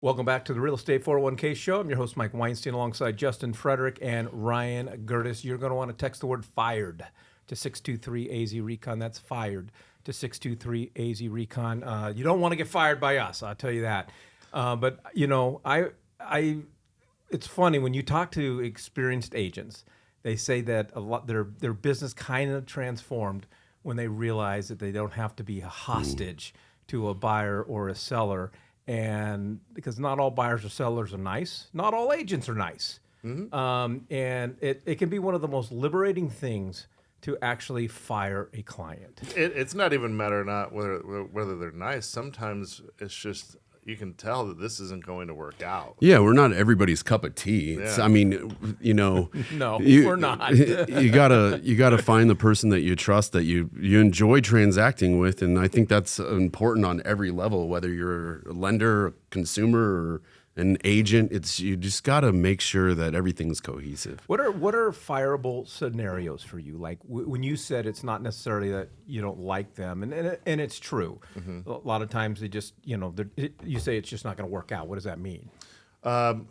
Welcome back to the Real Estate 401k Show. I'm your host, Mike Weinstein, alongside Justin Frederick and Ryan Gerdes. You're going to want to text the word FIRED to 623-AZ-RECON. That's FIRED to 623-AZ-RECON. You don't want to get fired by us, I'll tell you that. But, you know, it's funny, when you talk to experienced agents, they say that a lot their business kind of transformed when they realize that they don't have to be a hostage to a buyer or a seller. And because not all buyers or sellers are nice, not all agents are nice. And it can be one of the most liberating things to actually fire a client. It's not even a matter of not whether they're nice. Sometimes it's just you can tell that this isn't going to work out. Yeah, we're not everybody's cup of tea. Yeah. I mean, you know, No, we're not. you gotta find the person that you trust, that you enjoy transacting with, and I think that's important on every level. Whether you're a lender, a consumer, or an agent, you just gotta make sure that everything's cohesive. What are fireable scenarios for you? Like when you said it's not necessarily that you don't like them, and it's true. A lot of times they just, you say it's just not going to work out. What does that mean? I'm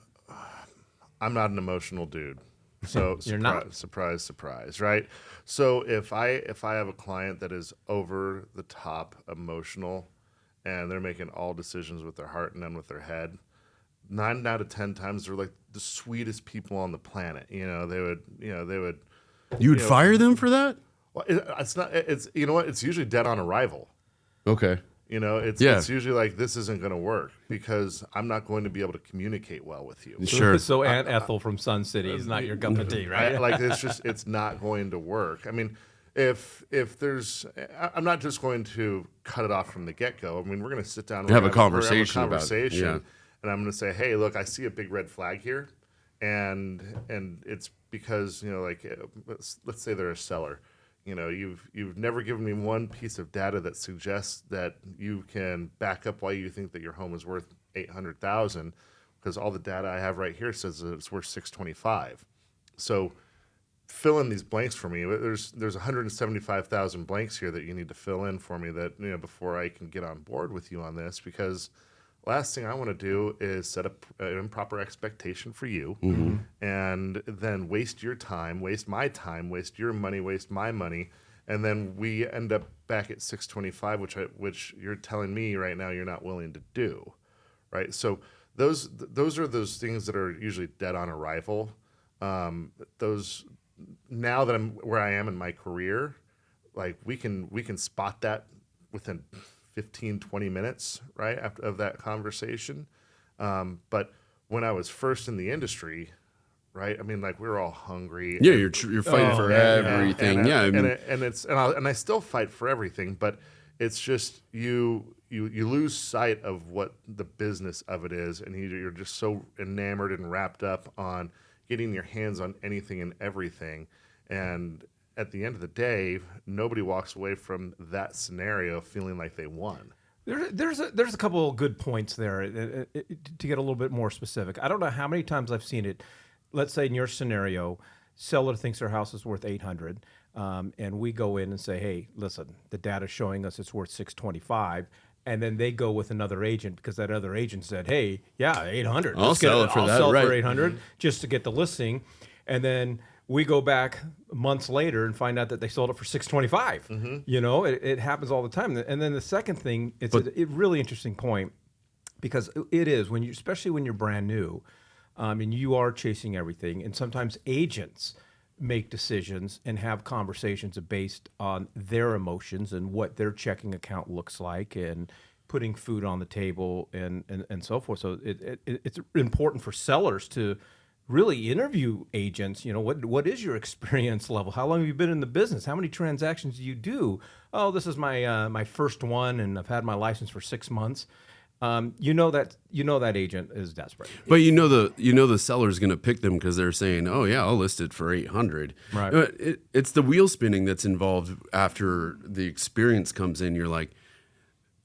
not an emotional dude. So You're not? surprise, right? So if I have a client that is over the top emotional and they're making all decisions with their heart and none with their head, 9 out of 10 times they're like the sweetest people on the planet. They would. You would fire them for that? Well, it's not. It's It's usually dead on arrival. Okay. It's usually like, this isn't going to work because I'm not going to be able to communicate well with you. Sure. So Aunt Ethel from Sun City is not your cup of tea, right? It's not going to work. I mean, if there's, I'm not just going to cut it off from the get-go. I mean, we're going to sit down and have a conversation about it. Yeah. And I'm going to say, hey, look, I see a big red flag here, and it's because let's say they're a seller. You've never given me one piece of data that suggests that you can back up why you think that your home is worth $800,000, because all the data I have right here says that it's worth $625,000. So fill in these blanks for me. There's 175,000 blanks here that you need to fill in for me that before I can get on board with you on this, because last thing I want to do is set up an improper expectation for you, and then waste your time, waste my time, waste your money, waste my money, and then we end up back at 625, which you're telling me right now you're not willing to do, right? So those are those things that are usually dead on arrival. Those, now that I'm where I am in my career, like we can spot that within 15, 20 minutes, right, after of that conversation. But when I was first in the industry, right, I mean, like, we were all hungry. Yeah, you're fighting for everything. And I still fight for everything, but it's just you lose sight of what the business of it is, and you're just so enamored and wrapped up on getting your hands on anything and everything. And at the end of the day, nobody walks away from that scenario feeling like they won. There's a couple of good points there to get a little bit more specific. I don't know how many times I've seen it. Let's say in your scenario, seller thinks their house is worth $800,000, and we go in and say, hey, listen, the data's showing us it's worth $625,000. And then they go with another agent because that other agent said, hey, yeah, $800,000. I'll sell it for that, for right. $800,000 just to get the listing. And then we go back months later and find out that they sold it for $625,000. It happens all the time. And then the second thing, it's a really interesting point, because it is especially when you're brand new, and you are chasing everything. And sometimes agents make decisions and have conversations based on their emotions and what their checking account looks like and putting food on the table and so forth. So it's important for sellers to really interview agents. What is your experience level? How long have you been in the business? How many transactions do you do? Oh, this is my first one, and I've had my license for 6 months. That agent is desperate. But the seller's going to pick them because they're saying, "Oh yeah, I'll list it for $800,000." Right. It's the wheel spinning that's involved after the experience comes in. You're like,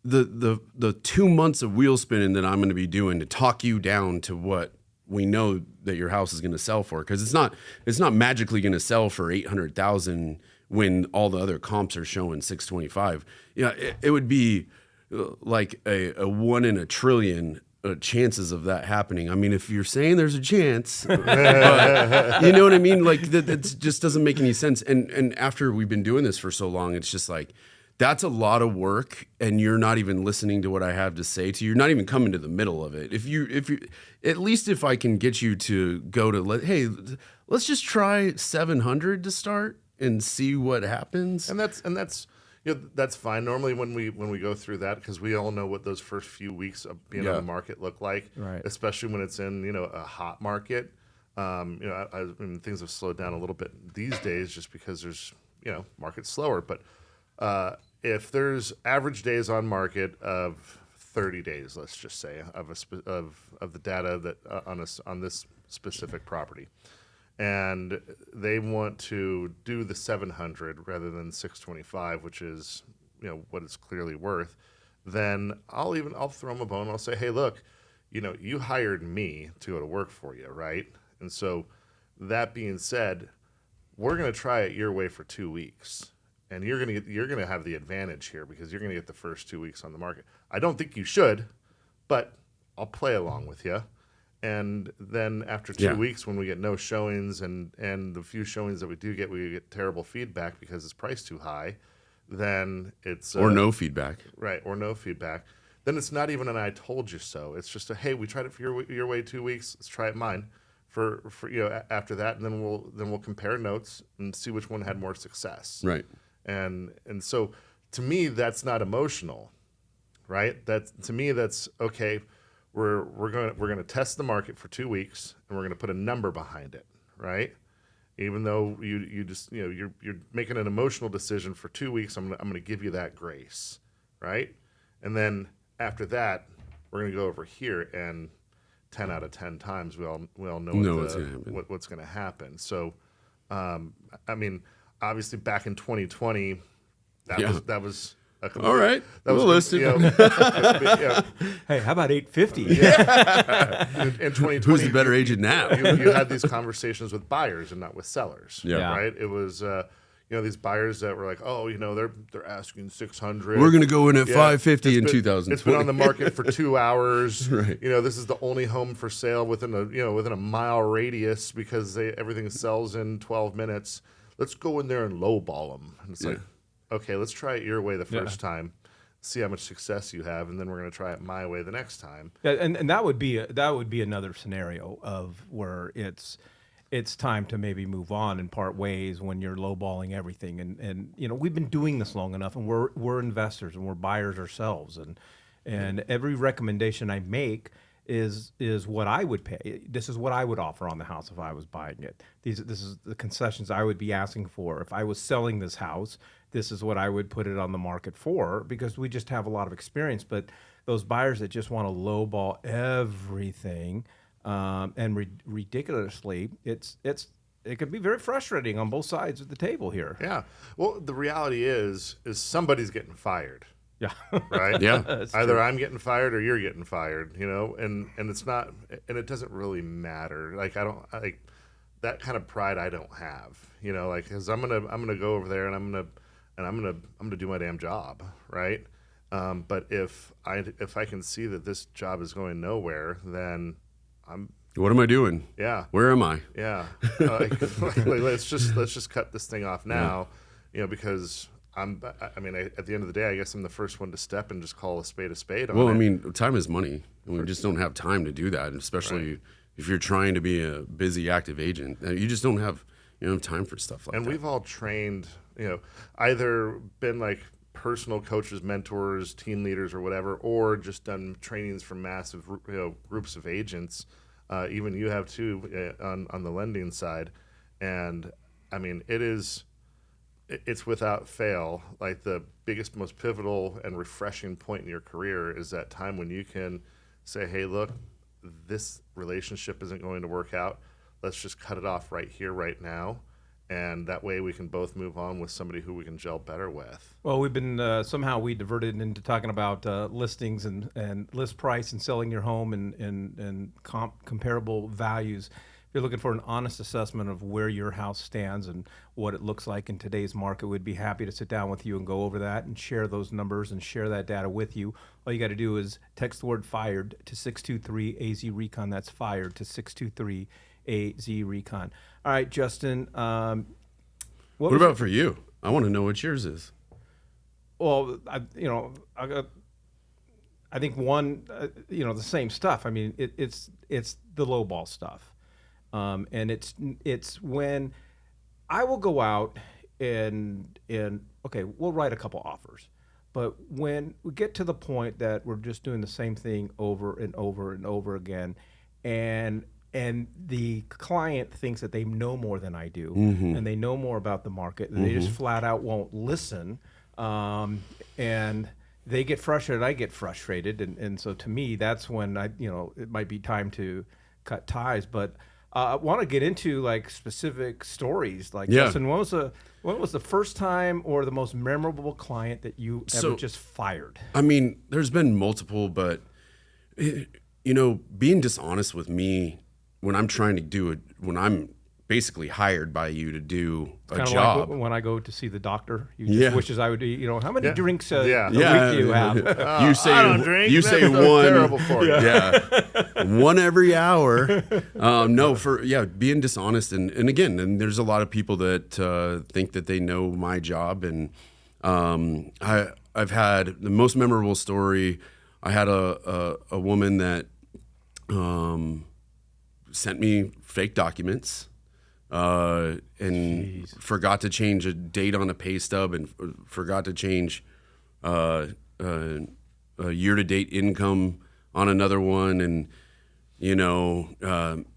the 2 months of wheel spinning that I'm going to be doing to talk you down to what we know that your house is going to sell for, because it's not magically going to sell for $800,000 when all the other comps are showing $625,000. It would be like a 1 in a trillion chances of that happening. I mean, if you're saying there's a chance, but, you know what I mean? Like that just doesn't make any sense. And after we've been doing this for so long, it's just like, that's a lot of work, and you're not even listening to what I have to say to you. You're not even coming to the middle of it. If you, at least if I can get you to go to, hey, let's just try 700 to start and see what happens. And that's that's fine. Normally when we go through that, because we all know what those first few weeks of being on the market look like, right? Especially when it's in a hot market. I mean, things have slowed down a little bit these days just because there's market's slower, but. If there's average days on market of 30 days, let's just say, of the data that on this specific property, and they want to do the 700 rather than 625, which is what it's clearly worth, then I'll throw them a bone. I'll say, hey, look, you hired me to go to work for you, right? And so that being said, we're going to try it your way for 2 weeks. And you're gonna have the advantage here because you're gonna get the first 2 weeks on the market. I don't think you should, but I'll play along with you. And then after 2 weeks, when we get no showings and the few showings that we get terrible feedback because it's priced too high, then it's or no feedback, right? Or no feedback. Then it's not even an "I told you so." It's just hey, we tried it for your way 2 weeks. Let's try it mine for after that, and then we'll compare notes and see which one had more success. Right. And so to me that's not emotional, right? To me that's okay. We're going to test the market for 2 weeks and we're going to put a number behind it, right? Even though you just you're making an emotional decision for 2 weeks, I'm going to give you that grace, right? And then after that we're going to go over here, and 10 out of 10 times we all know what's going to happen. So I mean, obviously, back in 2020, that was a complete, all right. That we'll was listen. Hey, how about 850? In 2020, who's the better agent now? you had these conversations with buyers and not with sellers, Yeah. right? It was these buyers that were like, oh, they're asking 600. We're gonna go in at 550 in 2020. It's been on the market for 2 hours. Right. This is the only home for sale within a mile radius because everything sells in 12 minutes. Let's go in there and lowball them. And it's like, okay, let's try it your way the first time, see how much success you have, and then we're going to try it my way the next time. Yeah, and that would be another scenario of where it's time to maybe move on and part ways when you're lowballing everything. And we've been doing this long enough, and we're investors and we're buyers ourselves, and every recommendation I make is what I would pay. This is what I would offer on the house if I was buying it. This is the concessions I would be asking for. If I was selling this house, this is what I would put it on the market for, because we just have a lot of experience. But those buyers that just want to lowball everything and ridiculously, it can be very frustrating on both sides of the table here. Yeah. Well, the reality is somebody's getting fired. Yeah. Right? Yeah. Either I'm getting fired or you're getting fired, and it's not, and it doesn't really matter. Like, I don't like that kind of pride. I don't have, like, cause I'm going to go over there and I'm going to do my damn job. Right. But if I can see that this job is going nowhere, then what am I doing? Yeah. Where am I? Yeah. Let's just cut this thing off now, because at the end of the day, I guess I'm the first one to step and just call a spade on Well, it. I mean, time is money, and we just don't have time to do that, especially if you're trying to be a busy, active agent. You just don't have time for stuff like that. And we've all trained, either been like personal coaches, mentors, team leaders, or whatever, or just done trainings for massive groups of agents. Even you have too on the lending side, and I mean it's without fail like the biggest, most pivotal and refreshing point in your career is that time when you can say, hey, look, this relationship isn't going to work out. Let's just cut it off right here, right now. And that way we can both move on with somebody who we can gel better with. Well, we've been somehow we diverted into talking about listings and list price and selling your home and comparable values. you're looking for an honest assessment of where your house stands and what it looks like in today's market, we'd be happy to sit down with you and go over that and share those numbers and share that data with you. All you got to do is text the word fired to 623-AZ-RECON. That's fired to 623-AZ-RECON. All right, Justin. What about for you? I want to know what yours is. Well, I think one, the same stuff. I mean, it's the lowball stuff, and it's when I will go out and okay, we'll write a couple offers, but when we get to the point that we're just doing the same thing over and over and over again, and the client thinks that they know more than I do, and they know more about the market, and they just flat out won't listen, and they get frustrated, I get frustrated, and so to me, that's when it might be time to cut ties. But I want to get into like specific stories. Like, Justin, when was the first time or the most memorable client that you ever just fired? I mean, there's been multiple, but being dishonest with me when I'm trying to do it, when I'm basically hired by you to do a job. Like when I go to see the doctor, you just wishes I would do, how many drinks a week do you have? You say, I don't drink. You That's say so one. terrible for you. Yeah. One every hour. Being dishonest. And again, there's a lot of people that think that they know my job. And I've had the most memorable story. I had a woman that sent me fake documents. And forgot to change a date on a pay stub, and forgot to change a year-to-date income on another one, and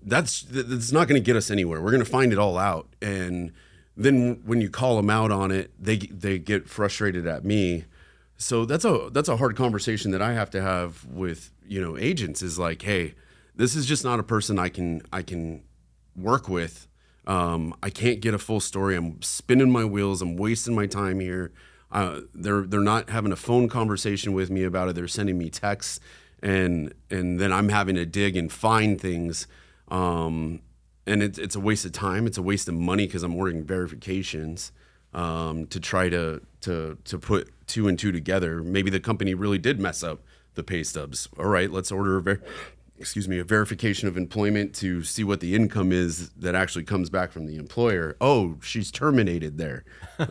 that's not going to get us anywhere. We're going to find it all out, and then when you call them out on it, they get frustrated at me. So that's a hard conversation that I have to have with agents. Is like, hey, this is just not a person I can work with. I can't get a full story. I'm spinning my wheels. I'm wasting my time here. They're not having a phone conversation with me about it. They're sending me texts, and then I'm having to dig and find things. And it's a waste of time. It's a waste of money because I'm ordering verifications to try to put two and two together. Maybe the company really did mess up the pay stubs. All right, let's order a verification of employment to see what the income is that actually comes back from the employer. Oh, she's terminated there.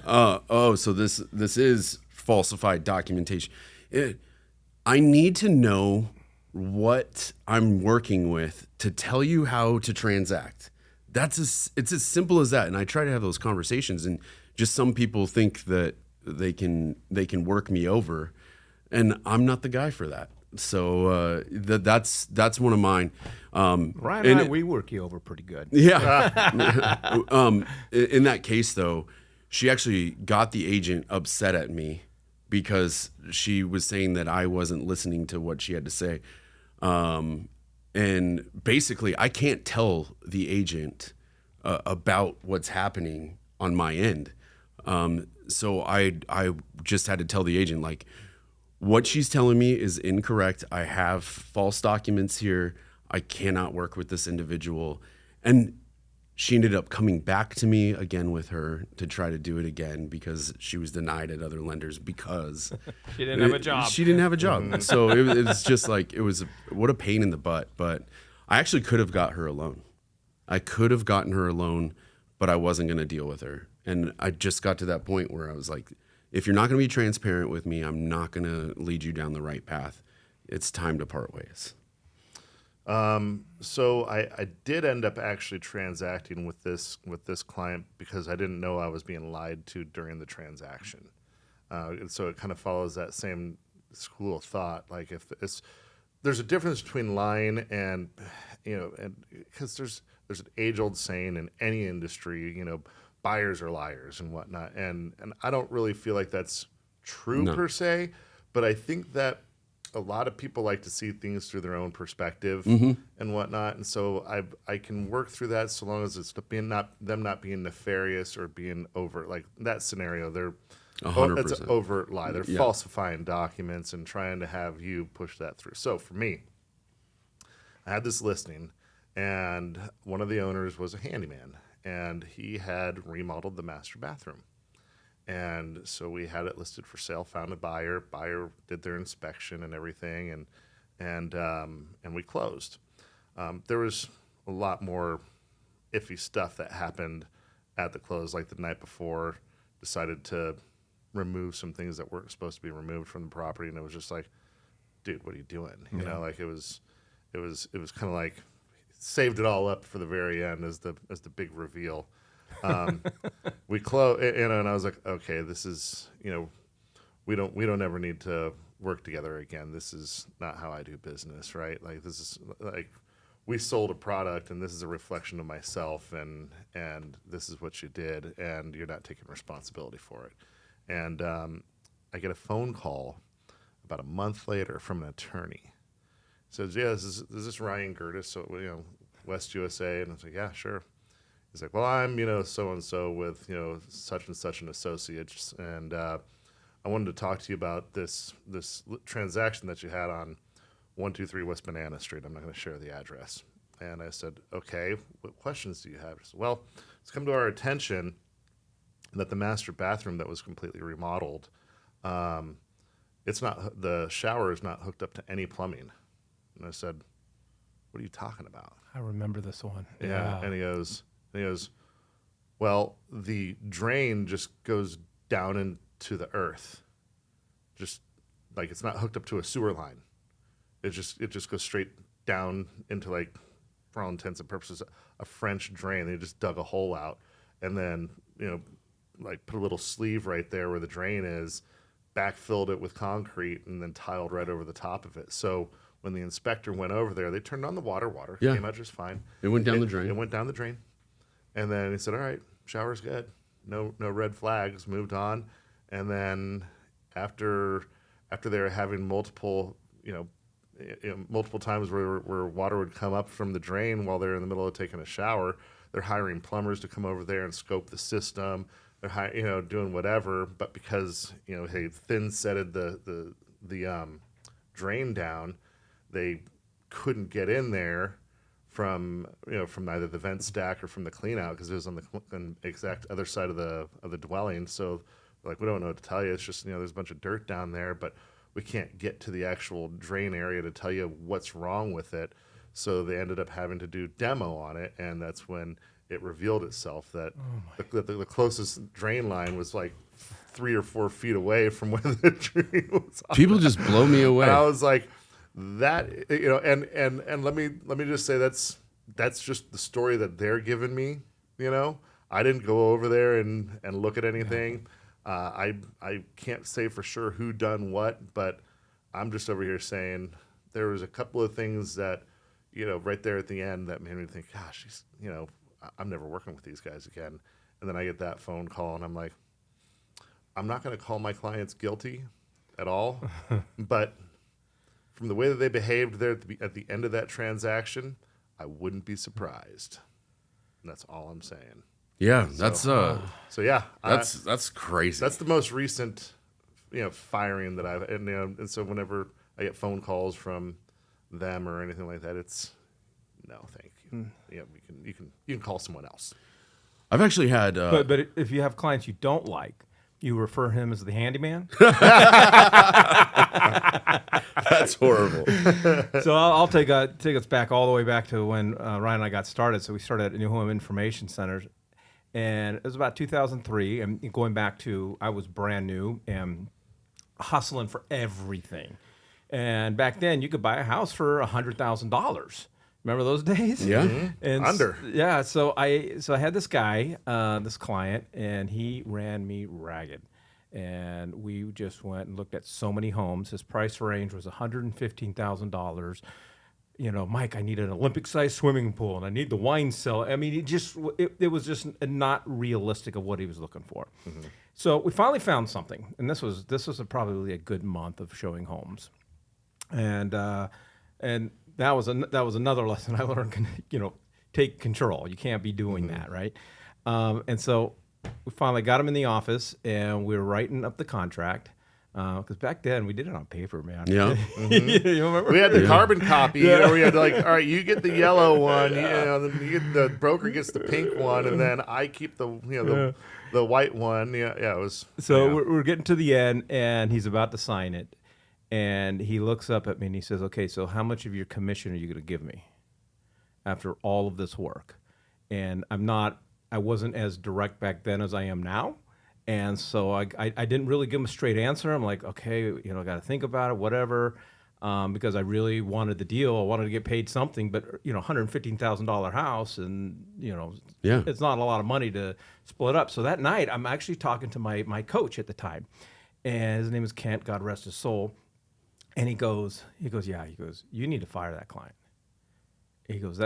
So this is falsified documentation. I need to know what I'm working with to tell you how to transact. It's as simple as that. And I try to have those conversations, and just some people think that they can work me over, and I'm not the guy for that. So that's one of mine. Ryan and I, we work you over pretty good. Yeah. In that case, though, she actually got the agent upset at me because she was saying that I wasn't listening to what she had to say. And basically, I can't tell the agent about what's happening on my end. So I just had to tell the agent, like, what she's telling me is incorrect. I have false documents here. I cannot work with this individual. And she ended up coming back to me again with her to try to do it again because she was denied at other lenders because she didn't have a job. She didn't have a job. So it was just like, what a pain in the butt. But I actually could have got her a loan. I could have gotten her a loan, but I wasn't going to deal with her. And I just got to that point where I was like, if you're not going to be transparent with me, I'm not going to lead you down the right path. It's time to part ways. So I did end up actually transacting with this client because I didn't know I was being lied to during the transaction. And so it kind of follows that same school of thought. Like there's a difference between lying and because there's an age-old saying in any industry, buyers are liars and whatnot. And I don't really feel like that's true per se, but I think that a lot of people like to see things through their own perspective and whatnot. And so I can work through that so long as it's them not being nefarious or being overt. Like that scenario, that's an overt lie. They're falsifying documents and trying to have you push that through. So for me, I had this listing, And one of the owners was a handyman, and he had remodeled the master bathroom. And so we had it listed for sale, found a buyer. Buyer did their inspection and everything, and we closed. There was a lot more iffy stuff that happened at the close, like the night before, decided to remove some things that weren't supposed to be removed from the property, and it was just like, dude, what are you doing? You know, like it was kind of like saved it all up for the very end as the big reveal. We close, and I was like, okay, this is, we don't ever need to work together again. This is not how I do business, right? Like this is like we sold a product, and this is a reflection of myself, and this is what you did, and you're not taking responsibility for it. And I get a phone call about a month later from an attorney. He says, yeah, is this Ryan Gerdes, so West USA? And I was like, yeah, sure. He's like, well, I'm so-and-so with such and such an associate, and I wanted to talk to you about this transaction that you had on 123 West Banana Street. I'm not going to share the address. And I said, okay, what questions do you have? He said, well, it's come to our attention that the master bathroom that was completely remodeled, the shower is not hooked up to any plumbing. And I said, what are you talking about? I remember this one. Yeah. And he goes, well, the drain just goes down into the earth. Just like it's not hooked up to a sewer line. It just goes straight down into, like, for all intents and purposes, a French drain. They just dug a hole out and then, like put a little sleeve right there where the drain is, backfilled it with concrete, and then tiled right over the top of it. So when the inspector went over there, they turned on the water. Yeah. Came out just fine. It went down the drain. It went down the drain. And then he said, all right, shower's good. No red flags, moved on. And then after they were having multiple times where water would come up from the drain while they're in the middle of taking a shower, they're hiring plumbers to come over there and scope the system. They're doing whatever, but because they thin setted the drain down, they couldn't get in there from either the vent stack or from the clean out because it was on the exact other side of the dwelling. So like, we don't know what to tell you. It's just there's a bunch of dirt down there, but we can't get to the actual drain area to tell you what's wrong with it. So they ended up having to do demo on it, and that's when it revealed itself that the closest drain line was like 3 or 4 feet away from where the drain was. People just blow me away. And I was like, that, and let me just say that's just the story that they're giving me. I didn't go over there and look at anything. I can't say for sure who done what, but I'm just over here saying there was a couple of things that, right there at the end that made me think, gosh, I'm never working with these guys again. And then I get that phone call, and I'm like, I'm not going to call my clients guilty at all, but from the way that they behaved there at the end of that transaction, I wouldn't be surprised. And that's all I'm saying. Yeah, that's crazy. That's the most recent, firing that I've, and so whenever I get phone calls from them or anything like that, it's no, thank you. You can call someone else. I've actually had, but if you have clients you don't like, you refer him as the handyman. That's horrible. So I'll take us back all the way back to when Ryan and I got started. So we started at New Home Information Centers. And it was about 2003, and going back to, I was brand new and hustling for everything. And back then, you could buy a house for $100,000. Remember those days? Yeah. Mm-hmm. And under. Yeah. So I had this guy, this client, and he ran me ragged. And we just went and looked at so many homes. His price range was $115,000. Mike, I need an Olympic-sized swimming pool, and I need the wine cellar. I mean, it was just not realistic of what he was looking for. Mm-hmm. So we finally found something, and this was probably a good month of showing homes, and that was another lesson I learned. Take control. You can't be doing that, right? And so we finally got him in the office, and we were writing up the contract. Because back then we did it on paper, man. Yeah. You remember? We had the carbon copy. You know, we had like, all right, you get the yellow one. You know, then you get the broker gets the pink one, and then I keep the white one. Yeah, it was. So yeah. we're getting to the end, and he's about to sign it, and he looks up at me and he says, "Okay, so how much of your commission are you going to give me after all of this work?" And I wasn't as direct back then as I am now. And so I didn't really give him a straight answer. I'm like, okay, you know, I got to think about it, whatever, because I really wanted the deal. I wanted to get paid something, but, you know, $115,000 house and, you know, Yeah. it's not a lot of money to split up. So that night, I'm actually talking to my coach at the time, and his name is Kent, God rest his soul. And he goes, you need to fire that client. He goes,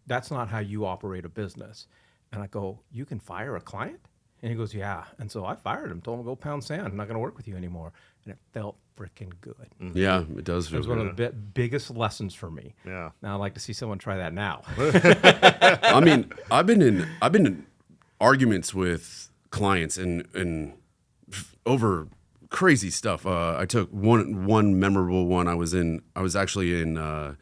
that's not how you operate a business. And I go, you can fire a client? And he goes, yeah. And so I fired him, told him, go pound sand. I'm not going to work with you anymore. And it felt freaking good. Yeah, it does It feel was one good. of the biggest lessons for me. Yeah. Now I'd like to see someone try that now. I mean, I've been in arguments with clients and over crazy stuff. I took one memorable one. I was actually in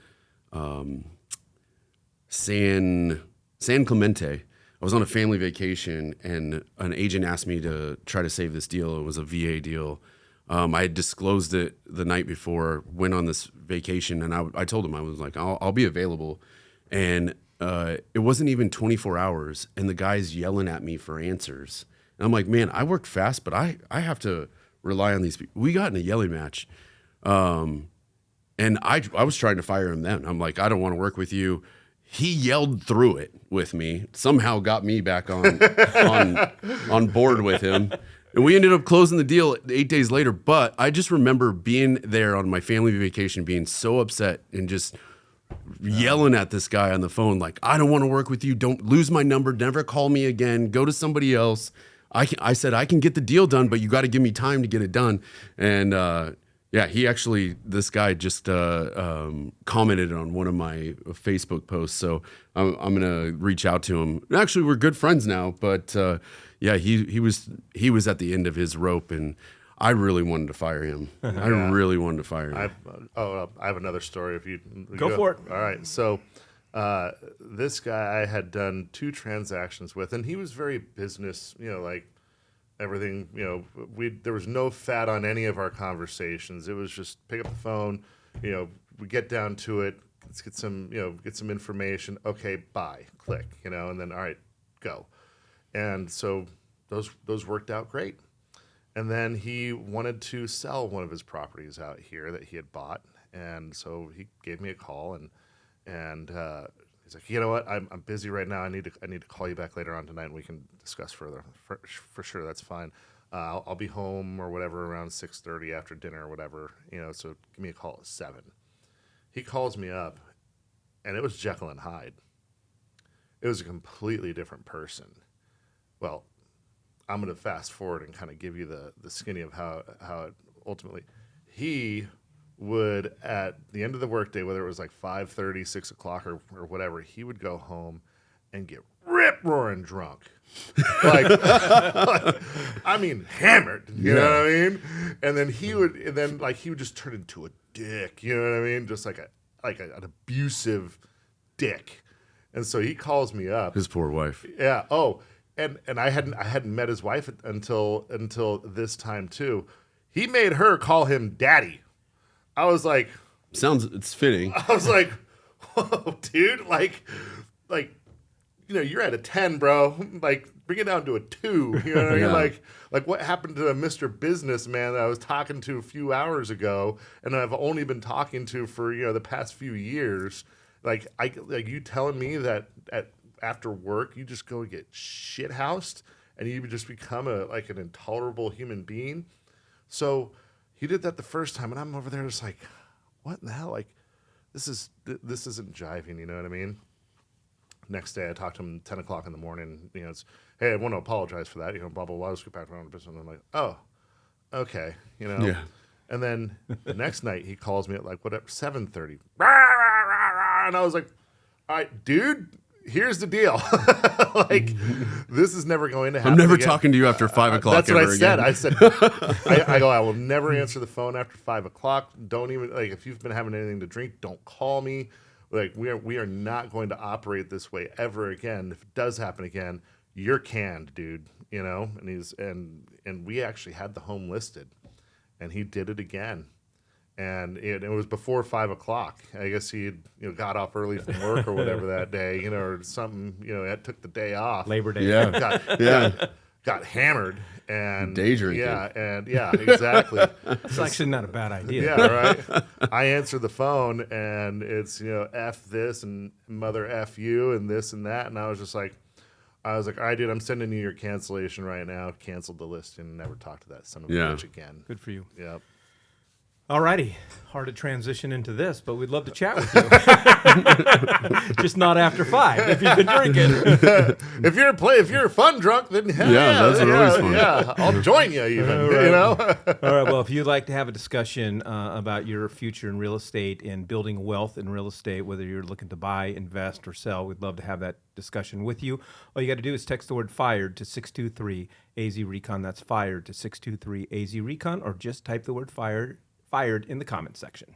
San Clemente. I was on a family vacation, and an agent asked me to try to save this deal. It was a VA deal. I had disclosed it the night before, went on this vacation, and I told him, I was like, I'll be available. And it wasn't even 24 hours, and the guy's yelling at me for answers. And I'm like, man, I worked fast, but I have to rely on these people. We got in a yelling match. And I was trying to fire him then. I'm like, I don't want to work with you. He yelled through it with me, somehow got me back on board with him. And we ended up closing the deal 8 days later. But I just remember being there on my family vacation, being so upset and just yelling at this guy on the phone, like, I don't want to work with you. Don't lose my number. Never call me again. Go to somebody else. I said, I can get the deal done, but you got to give me time to get it done. And yeah, this guy just commented on one of my Facebook posts. So I'm going to reach out to him. Actually, we're good friends now, but yeah, he was at the end of his rope, and I really wanted to fire him. I really wanted to fire him. I have another story. If you Go for it. All right. So this guy I had done 2 transactions with, and he was very business, you know, like everything, you know, there was no fat on any of our conversations. It was just pick up the phone, you know, we get down to it, let's get some information. Okay, bye, click, you know, and then, all right, go. And so those worked out great. And then he wanted to sell one of his properties out here that he had bought. And so he gave me a call and he's like, you know what? I'm busy right now. I need to call you back later on tonight, and we can discuss further. For sure, that's fine. I'll be home or whatever around 6:30 after dinner or whatever. You know, so give me a call at 7. He calls me up, and it was Jekyll and Hyde. It was a completely different person. Well, I'm going to fast forward and kind of give you the skinny of how it ultimately. He would, at the end of the workday, whether it was like 5:30, 6 o'clock or whatever, he would go home and get rip-roaring drunk. like, I mean, hammered, you know what I mean? And then he would just turn into a dick, you know what I mean? Just like an abusive dick. And so he calls me up. His poor wife. Yeah. Oh, and I hadn't met his wife until this time too. He made her call him daddy. I was like, It's fitting. I was like, whoa, dude, like, you know, you're at a 10, bro. Like, bring it down to a 2. You know what I mean? Yeah. Like what happened to Mr. Businessman that I was talking to a few hours ago, and I've only been talking to for, you know, the past few years. Like you telling me that after work you just go get shithoused and you just become an intolerable human being. So he did that the first time, and I'm over there just like, what in the hell? Like, this isn't jiving, you know what I mean? Next day, I talked to him 10 o'clock in the morning. You know, it's, hey, I want to apologize for that. You know, blah, blah, blah. Let's get back around to business. And I'm like, oh, okay. You know? Yeah. And then the next night, he calls me at like, 7:30. And I was like, all right, dude, here's the deal. Like, this is never going to happen. I'm never again. talking to you after 5 o'clock. That's what ever I said. again. I said, I go, I will never answer the phone after 5 o'clock. Don't even, like, if you've been having anything to drink, don't call me. Like, we are not going to operate this way ever again. If it does happen again, you're canned, dude. You know, and we actually had the home listed, and he did it again. And it was before 5 o'clock. I guess he had, got off early from work or whatever that day, or something. Took the day off. Labor Day. Yeah. Got hammered and Day drinking. Yeah, exactly. It's actually not a bad idea. Yeah, right. I answer the phone and it's F this and mother F you and this and that, and I was like, all right, dude, I'm sending you your cancellation right now. Canceled the listing and never talk to that son of a bitch again. Good for you. Yep. All righty. Hard to transition into this, but we'd love to chat with you. Just not after 5 if you've been drinking. If you're a fun drunk, then hell that's always fun. Yeah, I'll join you even. All right. Well, if you'd like to have a discussion about your future in real estate and building wealth in real estate, whether you're looking to buy, invest, or sell, we'd love to have that discussion with you. All you got to do is text the word FIRED to 623-AZ-RECON. That's FIRED to 623-AZ-RECON, or just type the word FIRED in the comments section.